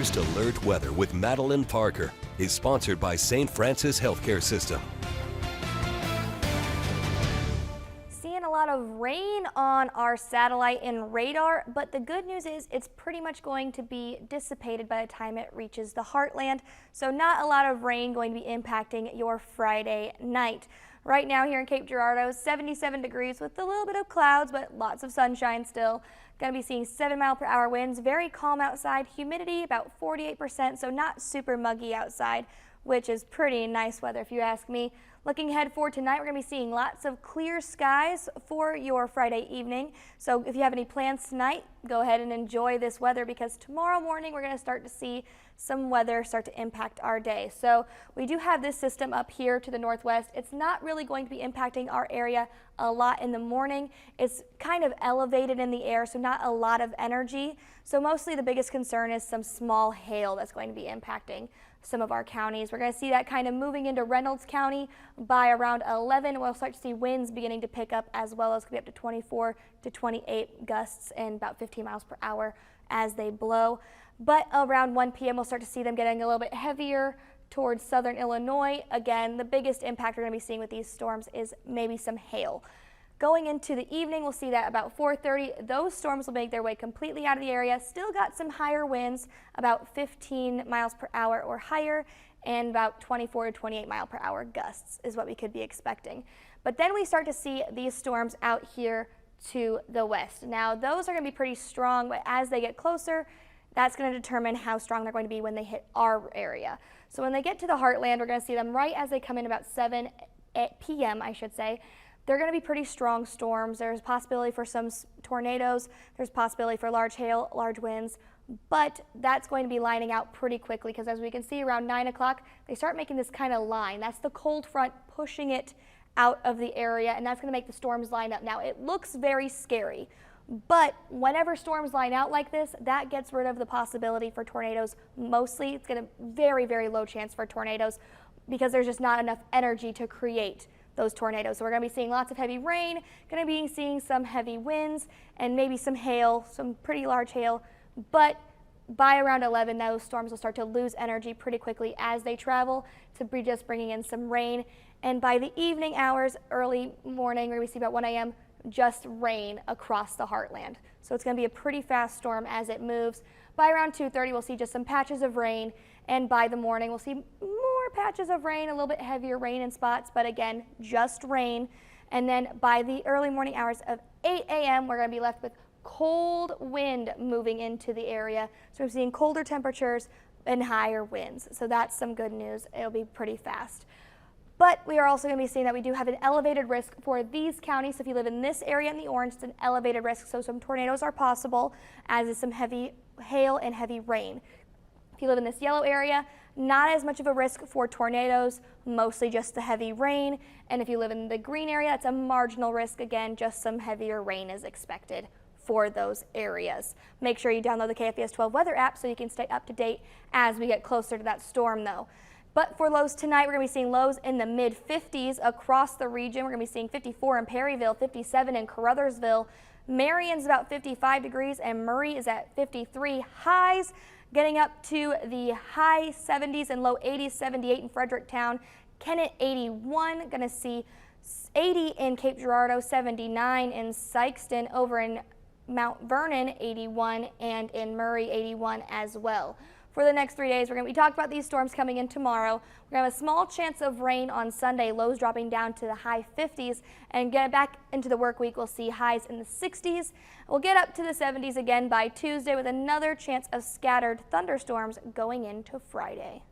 Alert Weather with Madeline Parker is sponsored by St. Francis Healthcare System. Seeing a lot of rain on our satellite and radar, but the good news is it's pretty much going to be dissipated by the time it reaches the heartland. So not a lot of rain going to be impacting your Friday night. Right now here in Cape Girardeau, 77 degrees with a little bit of clouds, but lots of sunshine still. Going to be seeing 7-mile-per-hour winds, very calm outside, humidity about 48%, so not super muggy outside, which is pretty nice weather if you ask me. Looking ahead for tonight, we're going to be seeing lots of clear skies for your Friday evening. So if you have any plans tonight, go ahead and enjoy this weather because tomorrow morning we're going to start to see some weather start to impact our day. So we do have this system up here to the northwest. It's not really going to be impacting our area a lot in the morning. It's kind of elevated in the air, so not a lot of energy. So mostly the biggest concern is some small hail that's going to be impacting some of our counties. We're going to see that kind of moving into Reynolds County by around 11. We'll start to see winds beginning to pick up as well as could be up to 24 to 28 gusts and about 15 miles per hour as they blow. But around 1 p.m. we'll start to see them getting a little bit heavier towards southern Illinois. Again, the biggest impact we're going to be seeing with these storms is maybe some hail. Going into the evening, we'll see that about 4:30, those storms will make their way completely out of the area. Still got some higher winds, about 15 miles per hour or higher, and about 24 to 28 mile per hour gusts is what we could be expecting. But then we start to see these storms out here to the west. Now, those are going to be pretty strong, but as they get closer, that's going to determine how strong they're going to be when they hit our area. So when they get to the heartland, we're going to see them right as they come in about 7 p.m., I should say. They're going to be pretty strong storms. There's possibility for some tornadoes. There's possibility for large hail, large winds, but that's going to be lining out pretty quickly because as we can see around 9 o'clock, they start making this kind of line. That's the cold front pushing it out of the area, and that's going to make the storms line up. Now, it looks very scary, but whenever storms line out like this, that gets rid of the possibility for tornadoes. Mostly, it's going to very, very low chance for tornadoes because there's just not enough energy to create those tornadoes. So we're going to be seeing lots of heavy rain, going to be seeing some heavy winds, and maybe some hail, some pretty large hail. But by around 11, those storms will start to lose energy pretty quickly as they travel to be just bringing in some rain. And by the evening hours, early morning, we're going to see about 1 a.m., just rain across the heartland. So it's going to be a pretty fast storm as it moves. By around 2:30, we'll see just some patches of rain, and by the morning, we'll see more patches of rain, a little bit heavier rain in spots, but again, just rain. And then by the early morning hours of 8 a.m., we're going to be left with cold wind moving into the area. So we're seeing colder temperatures and higher winds. So that's some good news. It'll be pretty fast. But we are also going to be seeing that we do have an elevated risk for these counties. So if you live in this area in the orange, it's an elevated risk. So some tornadoes are possible, as is some heavy hail and heavy rain. If you live in this yellow area, not as much of a risk for tornadoes, mostly just the heavy rain. And if you live in the green area, that's a marginal risk. Again, just some heavier rain is expected for those areas. Make sure you download the KFBS 12 weather app so you can stay up to date as we get closer to that storm though. But for lows tonight, we're going to be seeing lows in the mid-50s across the region. We're going to be seeing 54 in Perryville, 57 in Caruthersville. Marion's about 55 degrees and Murray is at 53. Highs getting up to the high 70s and low 80s, 78 in Fredericktown. Kennett 81, going to see 80 in Cape Girardeau, 79 in Sikeston, over in Mount Vernon 81, and in Murray 81 as well. For the next 3 days, we talked about these storms coming in tomorrow. We're going to have a small chance of rain on Sunday, lows dropping down to the high 50s, and get back into the work week, we'll see highs in the 60s. We'll get up to the 70s again by Tuesday with another chance of scattered thunderstorms going into Friday.